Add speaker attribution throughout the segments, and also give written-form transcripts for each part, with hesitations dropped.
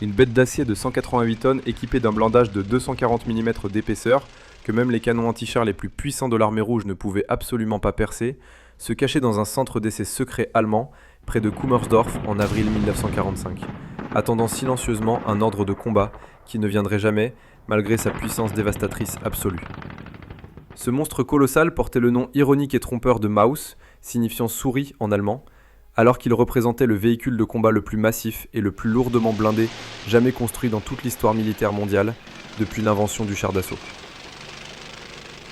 Speaker 1: Une bête d'acier de 188 tonnes équipée d'un blindage de 240 mm d'épaisseur, que même les canons anti-chars les plus puissants de l'armée rouge ne pouvaient absolument pas percer, se cachait dans un centre d'essai secret allemand, près de Kummersdorf en avril 1945, attendant silencieusement un ordre de combat qui ne viendrait jamais, malgré sa puissance dévastatrice absolue. Ce monstre colossal portait le nom ironique et trompeur de Maus, signifiant souris en allemand, alors qu'il représentait le véhicule de combat le plus massif et le plus lourdement blindé jamais construit dans toute l'histoire militaire mondiale, depuis l'invention du char d'assaut.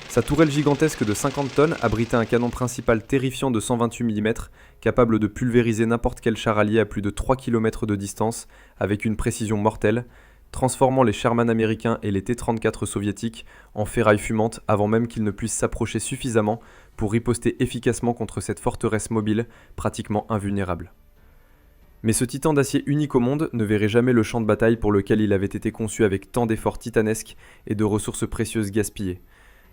Speaker 1: Sa tourelle gigantesque de 50 tonnes abritait un canon principal terrifiant de 128 mm, capable de pulvériser n'importe quel char allié à plus de 3 km de distance, avec une précision mortelle, transformant les Sherman américains et les T-34 soviétiques en ferraille fumante avant même qu'ils ne puissent s'approcher suffisamment pour riposter efficacement contre cette forteresse mobile pratiquement invulnérable. Mais ce titan d'acier unique au monde ne verrait jamais le champ de bataille pour lequel il avait été conçu avec tant d'efforts titanesques et de ressources précieuses gaspillées,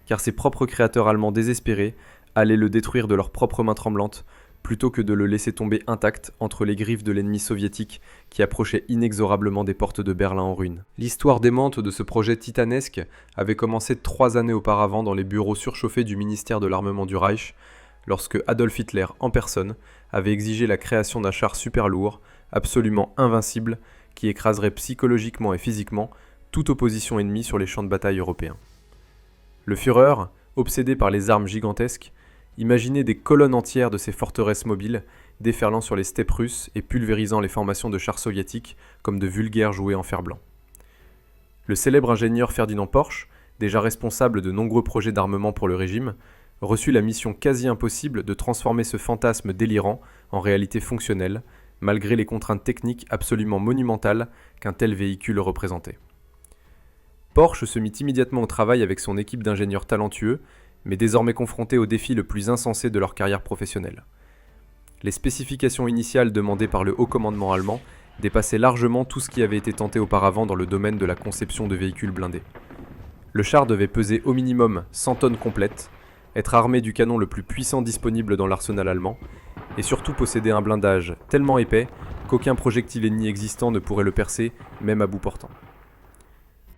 Speaker 1: car ses propres créateurs allemands désespérés allaient le détruire de leurs propres mains tremblantes, plutôt que de le laisser tomber intact entre les griffes de l'ennemi soviétique qui approchait inexorablement des portes de Berlin en ruine. L'histoire démente de ce projet titanesque avait commencé 3 années auparavant dans les bureaux surchauffés du ministère de l'Armement du Reich, lorsque Adolf Hitler en personne avait exigé la création d'un char super lourd, absolument invincible, qui écraserait psychologiquement et physiquement toute opposition ennemie sur les champs de bataille européens. Le Führer, obsédé par les armes gigantesques, imaginez des colonnes entières de ces forteresses mobiles, déferlant sur les steppes russes et pulvérisant les formations de chars soviétiques comme de vulgaires jouets en fer blanc. Le célèbre ingénieur Ferdinand Porsche, déjà responsable de nombreux projets d'armement pour le régime, reçut la mission quasi impossible de transformer ce fantasme délirant en réalité fonctionnelle, malgré les contraintes techniques absolument monumentales qu'un tel véhicule représentait. Porsche se mit immédiatement au travail avec son équipe d'ingénieurs talentueux, mais désormais confrontés au défi le plus insensé de leur carrière professionnelle. Les spécifications initiales demandées par le haut commandement allemand dépassaient largement tout ce qui avait été tenté auparavant dans le domaine de la conception de véhicules blindés. Le char devait peser au minimum 100 tonnes complètes, être armé du canon le plus puissant disponible dans l'arsenal allemand, et surtout posséder un blindage tellement épais qu'aucun projectile ennemi existant ne pourrait le percer, même à bout portant.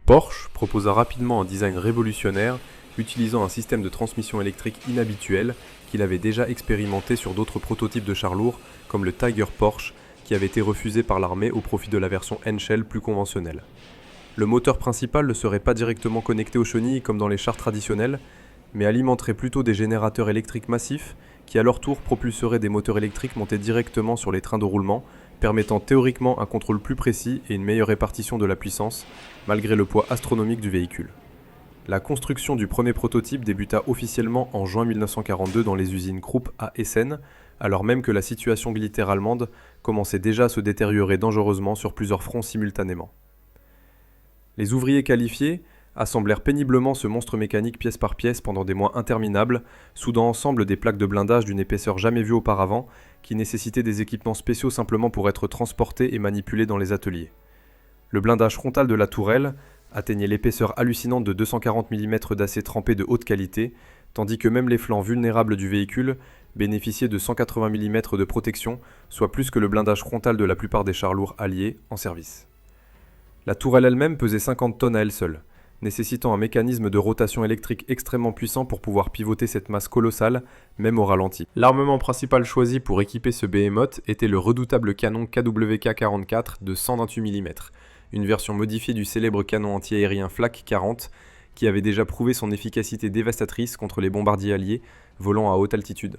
Speaker 1: Porsche proposa rapidement un design révolutionnaire utilisant un système de transmission électrique inhabituel qu'il avait déjà expérimenté sur d'autres prototypes de chars lourds comme le Tiger Porsche qui avait été refusé par l'armée au profit de la version Henschel plus conventionnelle. Le moteur principal ne serait pas directement connecté aux chenilles comme dans les chars traditionnels, mais alimenterait plutôt des générateurs électriques massifs qui à leur tour propulseraient des moteurs électriques montés directement sur les trains de roulement, permettant théoriquement un contrôle plus précis et une meilleure répartition de la puissance, malgré le poids astronomique du véhicule. La construction du premier prototype débuta officiellement en juin 1942 dans les usines Krupp à Essen, alors même que la situation militaire allemande commençait déjà à se détériorer dangereusement sur plusieurs fronts simultanément. Les ouvriers qualifiés assemblèrent péniblement ce monstre mécanique pièce par pièce pendant des mois interminables, soudant ensemble des plaques de blindage d'une épaisseur jamais vue auparavant, qui nécessitaient des équipements spéciaux simplement pour être transportés et manipulés dans les ateliers. Le blindage frontal de la tourelle atteignait l'épaisseur hallucinante de 240 mm d'acier trempé de haute qualité, tandis que même les flancs vulnérables du véhicule bénéficiaient de 180 mm de protection, soit plus que le blindage frontal de la plupart des chars lourds alliés en service. La tourelle elle-même pesait 50 tonnes à elle seule, nécessitant un mécanisme de rotation électrique extrêmement puissant pour pouvoir pivoter cette masse colossale, même au ralenti. L'armement principal choisi pour équiper ce behemoth était le redoutable canon KWK-44 de 128 mm, une version modifiée du célèbre canon anti-aérien Flak 40, qui avait déjà prouvé son efficacité dévastatrice contre les bombardiers alliés volant à haute altitude.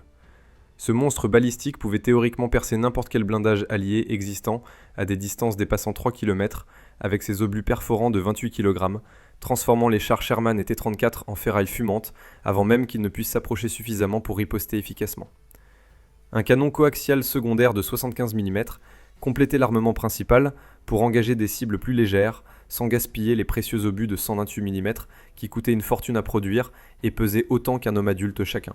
Speaker 1: Ce monstre balistique pouvait théoriquement percer n'importe quel blindage allié existant à des distances dépassant 3 km, avec ses obus perforants de 28 kg, transformant les chars Sherman et T-34 en ferraille fumante avant même qu'ils ne puissent s'approcher suffisamment pour riposter efficacement. Un canon coaxial secondaire de 75 mm complétait l'armement principal pour engager des cibles plus légères, sans gaspiller les précieux obus de 128 mm qui coûtaient une fortune à produire et pesaient autant qu'un homme adulte chacun.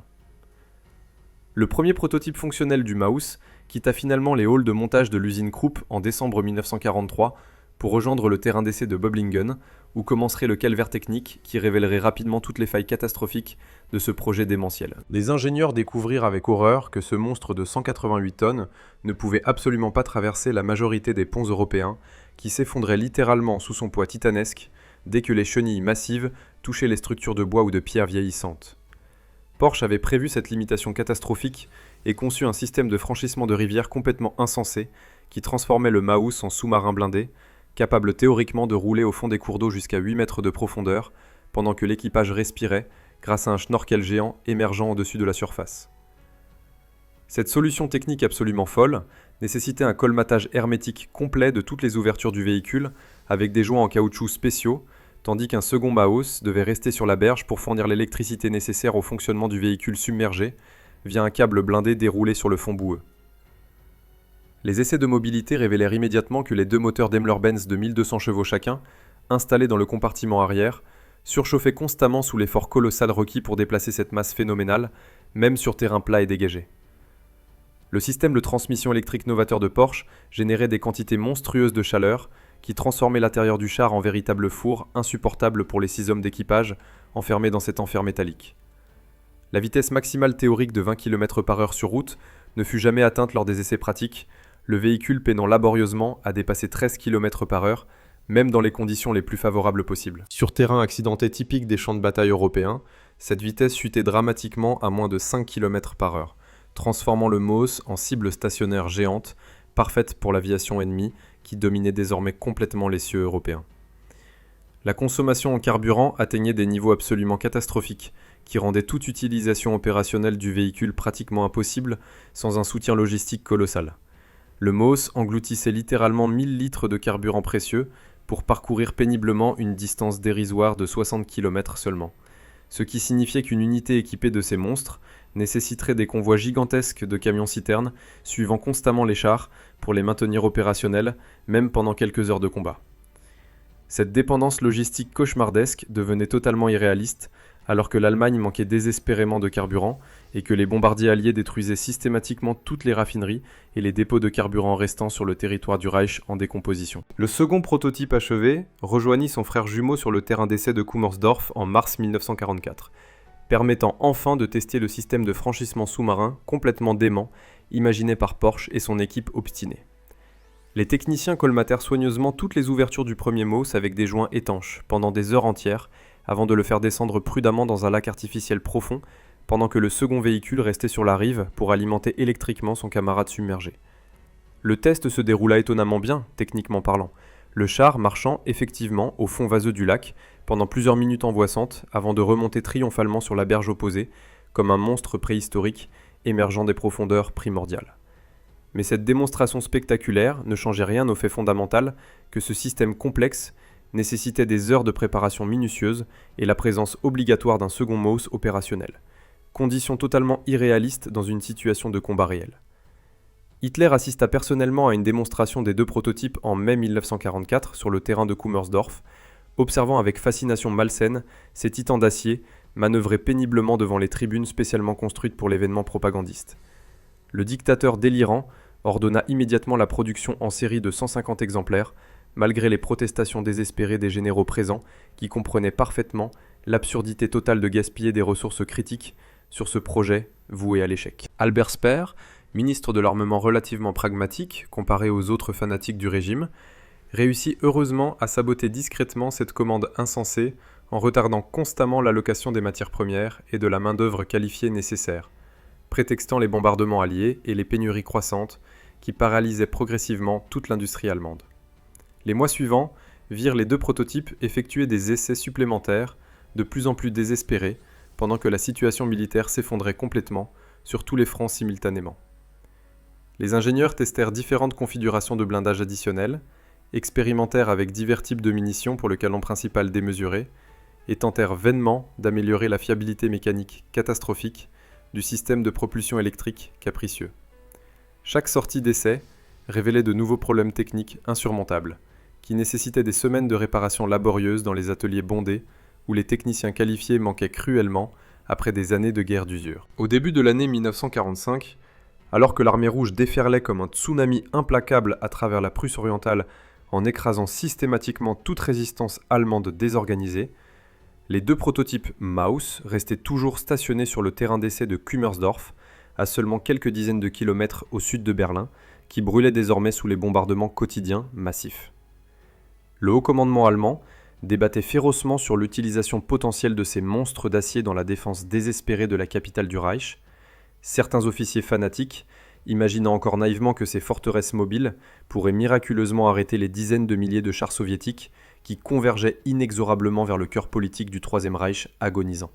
Speaker 1: Le premier prototype fonctionnel du Maus quitta finalement les halls de montage de l'usine Krupp en décembre 1943 pour rejoindre le terrain d'essai de Böblingen, où commencerait le calvaire technique qui révélerait rapidement toutes les failles catastrophiques de ce projet démentiel. Les ingénieurs découvrirent avec horreur que ce monstre de 188 tonnes ne pouvait absolument pas traverser la majorité des ponts européens, qui s'effondrait littéralement sous son poids titanesque dès que les chenilles massives touchaient les structures de bois ou de pierre vieillissantes. Porsche avait prévu cette limitation catastrophique et conçu un système de franchissement de rivière complètement insensé qui transformait le Maus en sous-marin blindé, capable théoriquement de rouler au fond des cours d'eau jusqu'à 8 mètres de profondeur, pendant que l'équipage respirait grâce à un schnorkel géant émergeant au-dessus de la surface. Cette solution technique absolument folle nécessitait un colmatage hermétique complet de toutes les ouvertures du véhicule avec des joints en caoutchouc spéciaux, tandis qu'un second Maus devait rester sur la berge pour fournir l'électricité nécessaire au fonctionnement du véhicule submergé via un câble blindé déroulé sur le fond boueux. Les essais de mobilité révélèrent immédiatement que les deux moteurs Daimler-Benz de 1200 chevaux chacun, installés dans le compartiment arrière, surchauffaient constamment sous l'effort colossal requis pour déplacer cette masse phénoménale, même sur terrain plat et dégagé. Le système de transmission électrique novateur de Porsche générait des quantités monstrueuses de chaleur qui transformaient l'intérieur du char en véritable four insupportable pour les 6 hommes d'équipage enfermés dans cet enfer métallique. La vitesse maximale théorique de 20 km/h sur route ne fut jamais atteinte lors des essais pratiques, le véhicule peinant laborieusement à dépasser 13 km/h, même dans les conditions les plus favorables possibles. Sur terrain accidenté typique des champs de bataille européens, cette vitesse chutait dramatiquement à moins de 5 km/h, transformant le Maus en cible stationnaire géante, parfaite pour l'aviation ennemie, qui dominait désormais complètement les cieux européens. La consommation en carburant atteignait des niveaux absolument catastrophiques, qui rendaient toute utilisation opérationnelle du véhicule pratiquement impossible sans un soutien logistique colossal. Le Maus engloutissait littéralement 1000 litres de carburant précieux pour parcourir péniblement une distance dérisoire de 60 km seulement, ce qui signifiait qu'une unité équipée de ces monstres nécessiterait des convois gigantesques de camions-citernes suivant constamment les chars pour les maintenir opérationnels, même pendant quelques heures de combat. Cette dépendance logistique cauchemardesque devenait totalement irréaliste, alors que l'Allemagne manquait désespérément de carburant et que les bombardiers alliés détruisaient systématiquement toutes les raffineries et les dépôts de carburant restants sur le territoire du Reich en décomposition. Le second prototype achevé rejoignit son frère jumeau sur le terrain d'essai de Kummersdorf en mars 1944, permettant enfin de tester le système de franchissement sous-marin complètement dément imaginé par Porsche et son équipe obstinée. Les techniciens colmatèrent soigneusement toutes les ouvertures du premier Maus avec des joints étanches pendant des heures entières avant de le faire descendre prudemment dans un lac artificiel profond pendant que le second véhicule restait sur la rive pour alimenter électriquement son camarade submergé. Le test se déroula étonnamment bien, techniquement parlant, le char marchant effectivement au fond vaseux du lac pendant plusieurs minutes angoissantes avant de remonter triomphalement sur la berge opposée, comme un monstre préhistorique émergeant des profondeurs primordiales. Mais cette démonstration spectaculaire ne changeait rien au fait fondamental que ce système complexe nécessitait des heures de préparation minutieuse et la présence obligatoire d'un second Maus opérationnel, condition totalement irréaliste dans une situation de combat réel. Hitler assista personnellement à une démonstration des deux prototypes en mai 1944 sur le terrain de Kummersdorf, observant avec fascination malsaine ces titans d'acier manœuvrer péniblement devant les tribunes spécialement construites pour l'événement propagandiste. Le dictateur délirant ordonna immédiatement la production en série de 150 exemplaires, malgré les protestations désespérées des généraux présents qui comprenaient parfaitement l'absurdité totale de gaspiller des ressources critiques sur ce projet voué à l'échec. Albert Speer, ministre de l'armement relativement pragmatique comparé aux autres fanatiques du régime, réussit heureusement à saboter discrètement cette commande insensée en retardant constamment l'allocation des matières premières et de la main-d'œuvre qualifiée nécessaire, prétextant les bombardements alliés et les pénuries croissantes qui paralysaient progressivement toute l'industrie allemande. Les mois suivants virent les deux prototypes effectuer des essais supplémentaires, de plus en plus désespérés, pendant que la situation militaire s'effondrait complètement sur tous les fronts simultanément. Les ingénieurs testèrent différentes configurations de blindage additionnels, expérimentèrent avec divers types de munitions pour le canon principal démesuré, et tentèrent vainement d'améliorer la fiabilité mécanique catastrophique du système de propulsion électrique capricieux. Chaque sortie d'essai révélait de nouveaux problèmes techniques insurmontables, qui nécessitaient des semaines de réparation laborieuses dans les ateliers bondés, où les techniciens qualifiés manquaient cruellement après des années de guerre d'usure. Au début de l'année 1945, alors que l'armée rouge déferlait comme un tsunami implacable à travers la Prusse orientale en écrasant systématiquement toute résistance allemande désorganisée, les deux prototypes Maus restaient toujours stationnés sur le terrain d'essai de Kummersdorf, à seulement quelques dizaines de kilomètres au sud de Berlin, qui brûlait désormais sous les bombardements quotidiens massifs. Le haut commandement allemand débattait férocement sur l'utilisation potentielle de ces monstres d'acier dans la défense désespérée de la capitale du Reich. Certains officiers fanatiques, imaginant encore naïvement que ces forteresses mobiles pourraient miraculeusement arrêter les dizaines de milliers de chars soviétiques qui convergeaient inexorablement vers le cœur politique du Troisième Reich agonisant.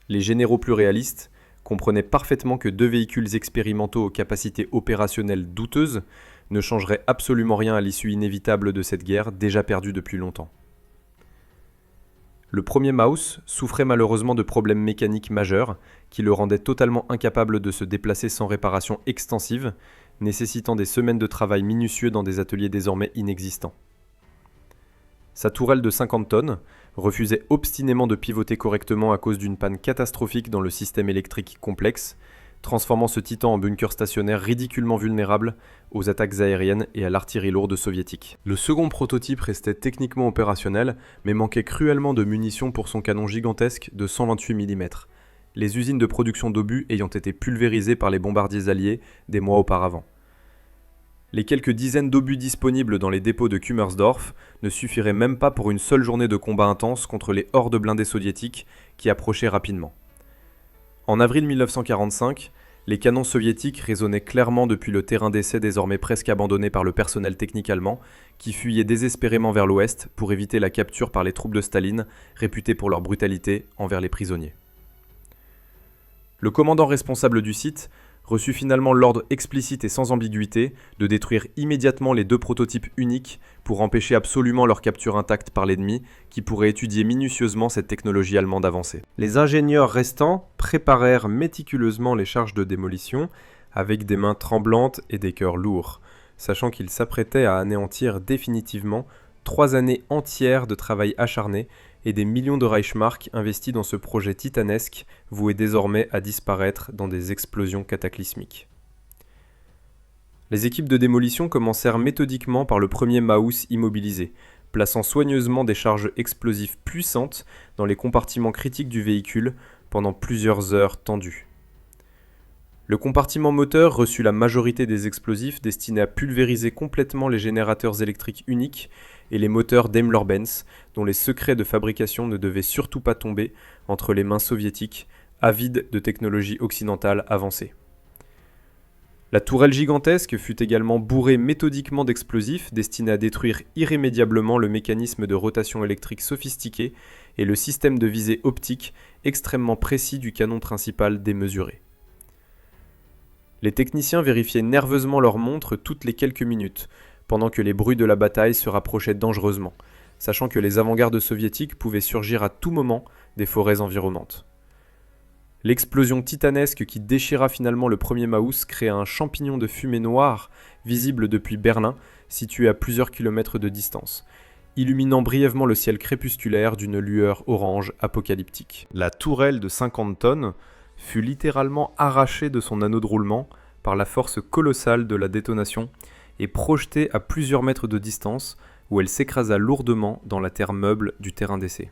Speaker 1: Les généraux plus réalistes comprenaient parfaitement que 2 véhicules expérimentaux aux capacités opérationnelles douteuses ne changeraient absolument rien à l'issue inévitable de cette guerre déjà perdue depuis longtemps. Le premier Maus souffrait malheureusement de problèmes mécaniques majeurs qui le rendaient totalement incapable de se déplacer sans réparation extensive, nécessitant des semaines de travail minutieux dans des ateliers désormais inexistants. Sa tourelle de 50 tonnes refusait obstinément de pivoter correctement à cause d'une panne catastrophique dans le système électrique complexe, transformant ce titan en bunker stationnaire ridiculement vulnérable aux attaques aériennes et à l'artillerie lourde soviétique. Le second prototype restait techniquement opérationnel, mais manquait cruellement de munitions pour son canon gigantesque de 128 mm, les usines de production d'obus ayant été pulvérisées par les bombardiers alliés des mois auparavant. Les quelques dizaines d'obus disponibles dans les dépôts de Kummersdorf ne suffiraient même pas pour une seule journée de combat intense contre les hordes blindées soviétiques qui approchaient rapidement. En avril 1945, les canons soviétiques résonnaient clairement depuis le terrain d'essai désormais presque abandonné par le personnel technique allemand, qui fuyait désespérément vers l'ouest pour éviter la capture par les troupes de Staline, réputées pour leur brutalité envers les prisonniers. Le commandant responsable du site reçut finalement l'ordre explicite et sans ambiguïté de détruire immédiatement les 2 prototypes uniques pour empêcher absolument leur capture intacte par l'ennemi qui pourrait étudier minutieusement cette technologie allemande avancée. Les ingénieurs restants préparèrent méticuleusement les charges de démolition avec des mains tremblantes et des cœurs lourds, sachant qu'ils s'apprêtaient à anéantir définitivement 3 années entières de travail acharné et des millions de Reichsmark investis dans ce projet titanesque voué désormais à disparaître dans des explosions cataclysmiques. Les équipes de démolition commencèrent méthodiquement par le premier Maus immobilisé, plaçant soigneusement des charges explosives puissantes dans les compartiments critiques du véhicule pendant plusieurs heures tendues. Le compartiment moteur reçut la majorité des explosifs destinés à pulvériser complètement les générateurs électriques uniques et les moteurs Daimler-Benz, dont les secrets de fabrication ne devaient surtout pas tomber entre les mains soviétiques, avides de technologies occidentales avancées. La tourelle gigantesque fut également bourrée méthodiquement d'explosifs destinés à détruire irrémédiablement le mécanisme de rotation électrique sophistiqué et le système de visée optique extrêmement précis du canon principal démesuré. Les techniciens vérifiaient nerveusement leurs montres toutes les quelques minutes, pendant que les bruits de la bataille se rapprochaient dangereusement, sachant que les avant-gardes soviétiques pouvaient surgir à tout moment des forêts environnantes. L'explosion titanesque qui déchira finalement le premier Maus créa un champignon de fumée noire visible depuis Berlin, situé à plusieurs kilomètres de distance, illuminant brièvement le ciel crépusculaire d'une lueur orange apocalyptique. La tourelle de 50 tonnes fut littéralement arrachée de son anneau de roulement par la force colossale de la détonation et projetée à plusieurs mètres de distance où elle s'écrasa lourdement dans la terre meuble du terrain d'essai.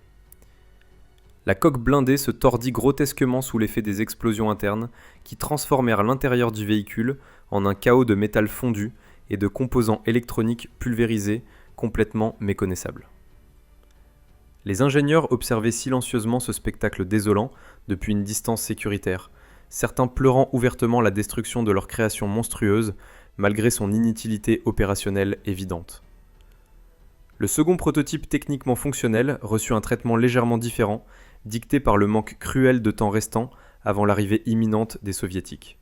Speaker 1: La coque blindée se tordit grotesquement sous l'effet des explosions internes qui transformèrent l'intérieur du véhicule en un chaos de métal fondu et de composants électroniques pulvérisés complètement méconnaissables. Les ingénieurs observaient silencieusement ce spectacle désolant depuis une distance sécuritaire, certains pleurant ouvertement la destruction de leur création monstrueuse malgré son inutilité opérationnelle évidente. Le second prototype techniquement fonctionnel reçut un traitement légèrement différent, dicté par le manque cruel de temps restant avant l'arrivée imminente des soviétiques.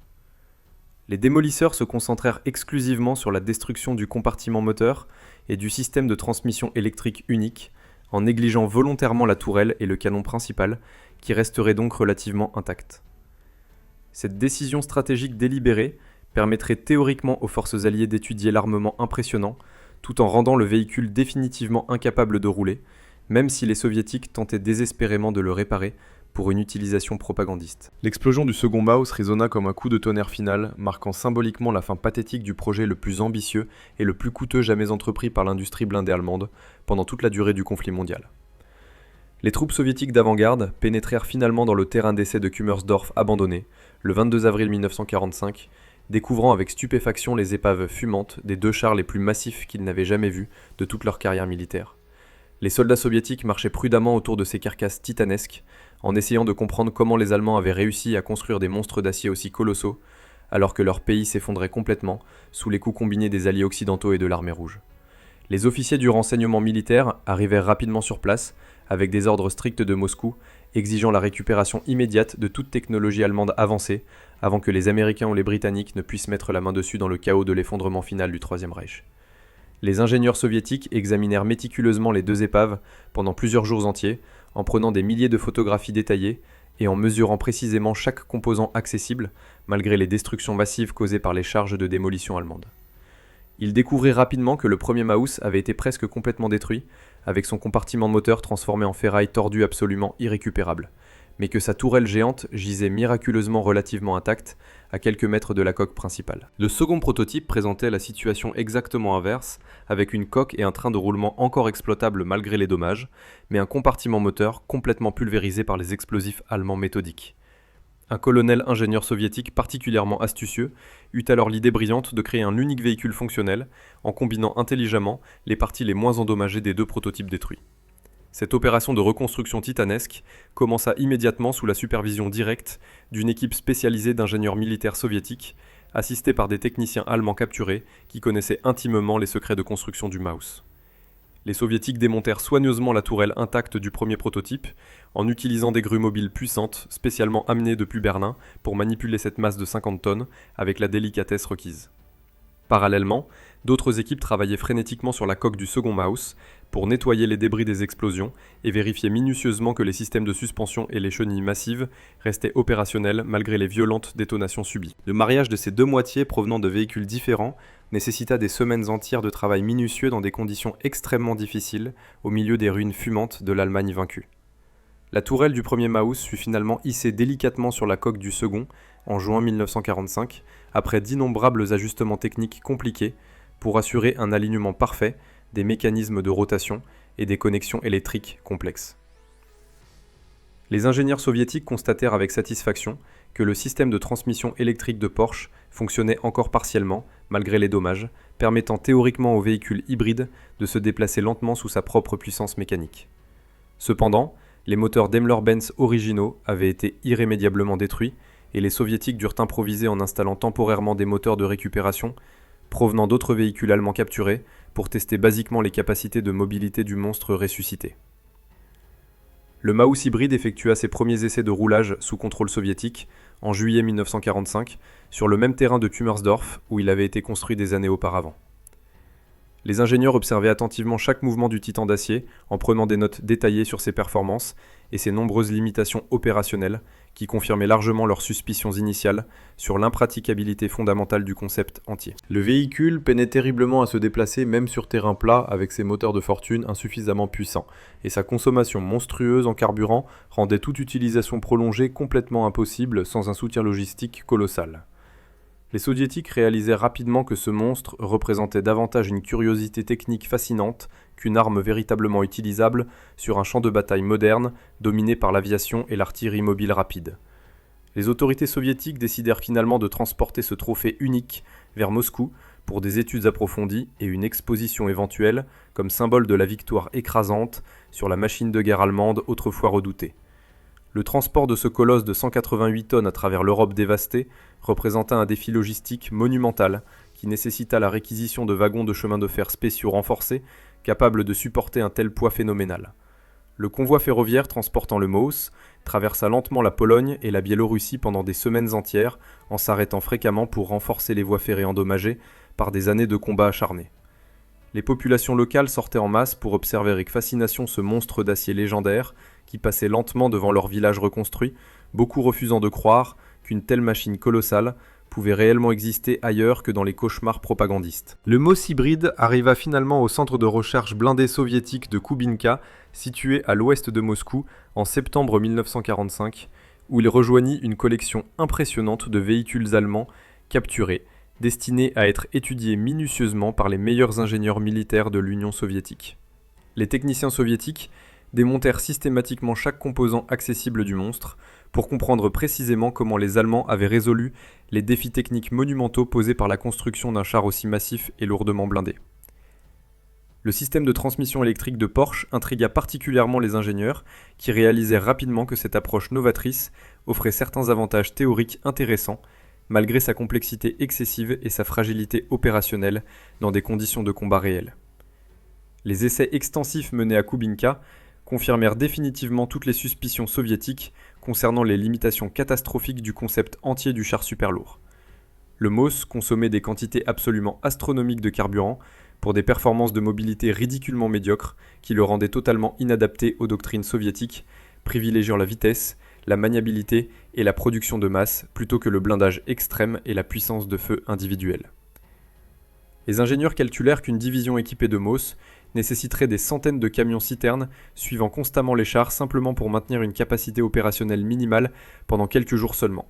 Speaker 1: Les démolisseurs se concentrèrent exclusivement sur la destruction du compartiment moteur et du système de transmission électrique unique, en négligeant volontairement la tourelle et le canon principal, qui resteraient donc relativement intacts. Cette décision stratégique délibérée permettrait théoriquement aux forces alliées d'étudier l'armement impressionnant, tout en rendant le véhicule définitivement incapable de rouler, même si les soviétiques tentaient désespérément de le réparer pour une utilisation propagandiste. L'explosion du second Maus résonna comme un coup de tonnerre final, marquant symboliquement la fin pathétique du projet le plus ambitieux et le plus coûteux jamais entrepris par l'industrie blindée allemande pendant toute la durée du conflit mondial. Les troupes soviétiques d'avant-garde pénétrèrent finalement dans le terrain d'essai de Kummersdorf abandonné, le 22 avril 1945, découvrant avec stupéfaction les épaves fumantes des 2 chars les plus massifs qu'ils n'avaient jamais vus de toute leur carrière militaire. Les soldats soviétiques marchaient prudemment autour de ces carcasses titanesques, en essayant de comprendre comment les Allemands avaient réussi à construire des monstres d'acier aussi colossaux, alors que leur pays s'effondrait complètement sous les coups combinés des alliés occidentaux et de l'armée rouge. Les officiers du renseignement militaire arrivèrent rapidement sur place, avec des ordres stricts de Moscou, exigeant la récupération immédiate de toute technologie allemande avancée, avant que les Américains ou les Britanniques ne puissent mettre la main dessus dans le chaos de l'effondrement final du Troisième Reich. Les ingénieurs soviétiques examinèrent méticuleusement les 2 épaves pendant plusieurs jours entiers, en prenant des milliers de photographies détaillées et en mesurant précisément chaque composant accessible, malgré les destructions massives causées par les charges de démolition allemandes. Ils découvrirent rapidement que le premier Maus avait été presque complètement détruit, avec son compartiment moteur transformé en ferraille tordue absolument irrécupérable, mais que sa tourelle géante gisait miraculeusement relativement intacte, à quelques mètres de la coque principale. Le second prototype présentait la situation exactement inverse, avec une coque et un train de roulement encore exploitables malgré les dommages, mais un compartiment moteur complètement pulvérisé par les explosifs allemands méthodiques. Un colonel ingénieur soviétique particulièrement astucieux eut alors l'idée brillante de créer un unique véhicule fonctionnel, en combinant intelligemment les parties les moins endommagées des 2 prototypes détruits. Cette opération de reconstruction titanesque commença immédiatement sous la supervision directe d'une équipe spécialisée d'ingénieurs militaires soviétiques, assistée par des techniciens allemands capturés qui connaissaient intimement les secrets de construction du Maus. Les soviétiques démontèrent soigneusement la tourelle intacte du premier prototype en utilisant des grues mobiles puissantes spécialement amenées depuis Berlin pour manipuler cette masse de 50 tonnes avec la délicatesse requise. Parallèlement, d'autres équipes travaillaient frénétiquement sur la coque du second Maus pour nettoyer les débris des explosions et vérifier minutieusement que les systèmes de suspension et les chenilles massives restaient opérationnels malgré les violentes détonations subies. Le mariage de ces 2 moitiés provenant de véhicules différents nécessita des semaines entières de travail minutieux dans des conditions extrêmement difficiles au milieu des ruines fumantes de l'Allemagne vaincue. La tourelle du premier Maus fut finalement hissée délicatement sur la coque du second en juin 1945, après d'innombrables ajustements techniques compliqués pour assurer un alignement parfait des mécanismes de rotation et des connexions électriques complexes. Les ingénieurs soviétiques constatèrent avec satisfaction que le système de transmission électrique de Porsche fonctionnait encore partiellement, malgré les dommages, permettant théoriquement au véhicule hybride de se déplacer lentement sous sa propre puissance mécanique. Cependant, les moteurs Daimler-Benz originaux avaient été irrémédiablement détruits et les soviétiques durent improviser en installant temporairement des moteurs de récupération provenant d'autres véhicules allemands capturés pour tester basiquement les capacités de mobilité du monstre ressuscité. Le Maus hybride effectua ses premiers essais de roulage sous contrôle soviétique en juillet 1945 sur le même terrain de Kummersdorf où il avait été construit des années auparavant. Les ingénieurs observaient attentivement chaque mouvement du Titan d'acier en prenant des notes détaillées sur ses performances et ses nombreuses limitations opérationnelles qui confirmaient largement leurs suspicions initiales sur l'impraticabilité fondamentale du concept entier. Le véhicule peinait terriblement à se déplacer même sur terrain plat avec ses moteurs de fortune insuffisamment puissants, et sa consommation monstrueuse en carburant rendait toute utilisation prolongée complètement impossible sans un soutien logistique colossal. Les soviétiques réalisèrent rapidement que ce monstre représentait davantage une curiosité technique fascinante qu'une arme véritablement utilisable sur un champ de bataille moderne dominé par l'aviation et l'artillerie mobile rapide. Les autorités soviétiques décidèrent finalement de transporter ce trophée unique vers Moscou pour des études approfondies et une exposition éventuelle comme symbole de la victoire écrasante sur la machine de guerre allemande autrefois redoutée. Le transport de ce colosse de 188 tonnes à travers l'Europe dévastée représenta un défi logistique monumental qui nécessita la réquisition de wagons de chemin de fer spéciaux renforcés capables de supporter un tel poids phénoménal. Le convoi ferroviaire transportant le Maus traversa lentement la Pologne et la Biélorussie pendant des semaines entières en s'arrêtant fréquemment pour renforcer les voies ferrées endommagées par des années de combats acharnés. Les populations locales sortaient en masse pour observer avec fascination ce monstre d'acier légendaire qui passait lentement devant leur village reconstruit, beaucoup refusant de croire qu'une telle machine colossale pouvait réellement exister ailleurs que dans les cauchemars propagandistes. Le Maus hybride arriva finalement au centre de recherche blindé soviétique de Kubinka, situé à l'ouest de Moscou, en septembre 1945, où il rejoignit une collection impressionnante de véhicules allemands capturés, destinés à être étudiés minutieusement par les meilleurs ingénieurs militaires de l'Union soviétique. Les techniciens soviétiques démontèrent systématiquement chaque composant accessible du monstre pour comprendre précisément comment les Allemands avaient résolu les défis techniques monumentaux posés par la construction d'un char aussi massif et lourdement blindé. Le système de transmission électrique de Porsche intrigua particulièrement les ingénieurs qui réalisèrent rapidement que cette approche novatrice offrait certains avantages théoriques intéressants malgré sa complexité excessive et sa fragilité opérationnelle dans des conditions de combat réelles. Les essais extensifs menés à Kubinka confirmèrent définitivement toutes les suspicions soviétiques concernant les limitations catastrophiques du concept entier du char super lourd. Le MOS consommait des quantités absolument astronomiques de carburant pour des performances de mobilité ridiculement médiocres qui le rendaient totalement inadapté aux doctrines soviétiques, privilégiant la vitesse, la maniabilité et la production de masse plutôt que le blindage extrême et la puissance de feu individuelle. Les ingénieurs calculèrent qu'une division équipée de MOS nécessiterait des centaines de camions-citernes suivant constamment les chars simplement pour maintenir une capacité opérationnelle minimale pendant quelques jours seulement,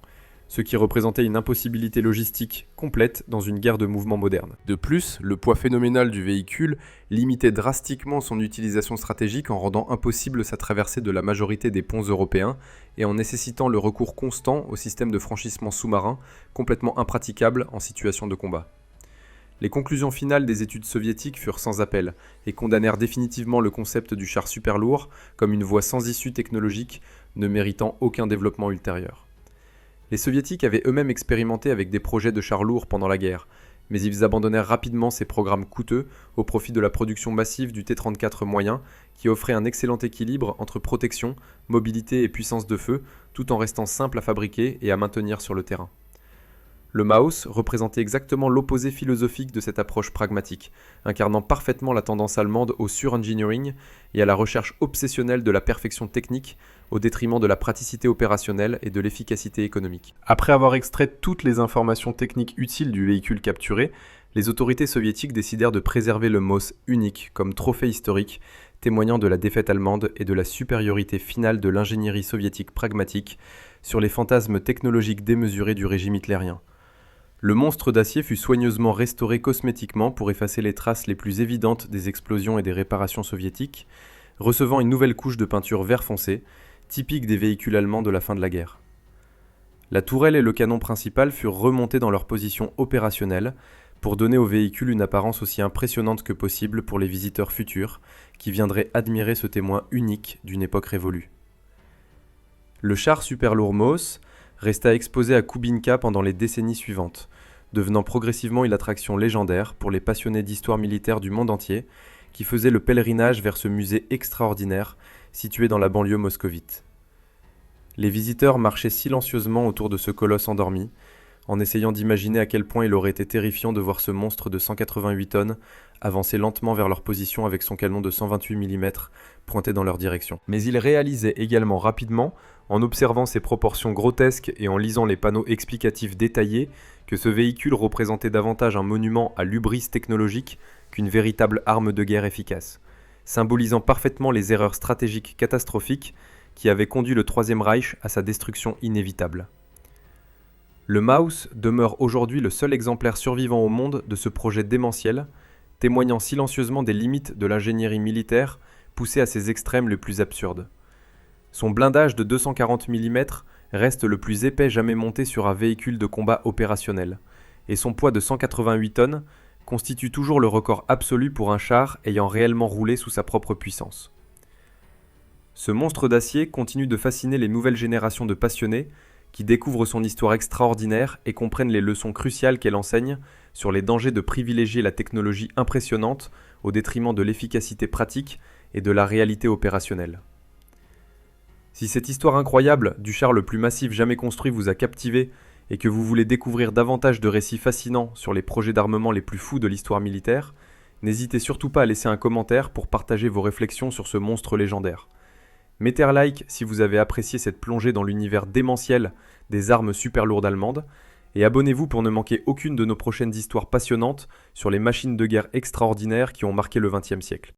Speaker 1: ce qui représentait une impossibilité logistique complète dans une guerre de mouvement moderne. De plus, le poids phénoménal du véhicule limitait drastiquement son utilisation stratégique en rendant impossible sa traversée de la majorité des ponts européens et en nécessitant le recours constant au système de franchissement sous-marin, complètement impraticable en situation de combat. Les conclusions finales des études soviétiques furent sans appel et condamnèrent définitivement le concept du char super lourd comme une voie sans issue technologique ne méritant aucun développement ultérieur. Les soviétiques avaient eux-mêmes expérimenté avec des projets de chars lourds pendant la guerre, mais ils abandonnèrent rapidement ces programmes coûteux au profit de la production massive du T-34 moyen qui offrait un excellent équilibre entre protection, mobilité et puissance de feu tout en restant simple à fabriquer et à maintenir sur le terrain. Le Maus représentait exactement l'opposé philosophique de cette approche pragmatique, incarnant parfaitement la tendance allemande au sur-engineering et à la recherche obsessionnelle de la perfection technique au détriment de la praticité opérationnelle et de l'efficacité économique. Après avoir extrait toutes les informations techniques utiles du véhicule capturé, les autorités soviétiques décidèrent de préserver le MOS unique comme trophée historique, témoignant de la défaite allemande et de la supériorité finale de l'ingénierie soviétique pragmatique sur les fantasmes technologiques démesurés du régime hitlérien. Le monstre d'acier fut soigneusement restauré cosmétiquement pour effacer les traces les plus évidentes des explosions et des réparations soviétiques, recevant une nouvelle couche de peinture vert foncé, typique des véhicules allemands de la fin de la guerre. La tourelle et le canon principal furent remontés dans leur position opérationnelle pour donner au véhicule une apparence aussi impressionnante que possible pour les visiteurs futurs qui viendraient admirer ce témoin unique d'une époque révolue. Le char super lourd MOS resta exposé à Kubinka pendant les décennies suivantes, devenant progressivement une attraction légendaire pour les passionnés d'histoire militaire du monde entier qui faisaient le pèlerinage vers ce musée extraordinaire situé dans la banlieue moscovite. Les visiteurs marchaient silencieusement autour de ce colosse endormi, en essayant d'imaginer à quel point il aurait été terrifiant de voir ce monstre de 188 tonnes avancer lentement vers leur position avec son canon de 128 mm pointé dans leur direction. Mais ils réalisaient également rapidement, en observant ses proportions grotesques et en lisant les panneaux explicatifs détaillés, que ce véhicule représentait davantage un monument à l'hubris technologique qu'une véritable arme de guerre efficace, symbolisant parfaitement les erreurs stratégiques catastrophiques qui avaient conduit le Troisième Reich à sa destruction inévitable. Le Maus demeure aujourd'hui le seul exemplaire survivant au monde de ce projet démentiel, témoignant silencieusement des limites de l'ingénierie militaire poussée à ses extrêmes les plus absurdes. Son blindage de 240 mm reste le plus épais jamais monté sur un véhicule de combat opérationnel, et son poids de 188 tonnes constitue toujours le record absolu pour un char ayant réellement roulé sous sa propre puissance. Ce monstre d'acier continue de fasciner les nouvelles générations de passionnés qui découvrent son histoire extraordinaire et comprennent les leçons cruciales qu'elle enseigne sur les dangers de privilégier la technologie impressionnante au détriment de l'efficacité pratique et de la réalité opérationnelle. Si cette histoire incroyable du char le plus massif jamais construit vous a captivé et que vous voulez découvrir davantage de récits fascinants sur les projets d'armement les plus fous de l'histoire militaire, n'hésitez surtout pas à laisser un commentaire pour partager vos réflexions sur ce monstre légendaire. Mettez un like si vous avez apprécié cette plongée dans l'univers démentiel des armes super lourdes allemandes, et abonnez-vous pour ne manquer aucune de nos prochaines histoires passionnantes sur les machines de guerre extraordinaires qui ont marqué le XXe siècle.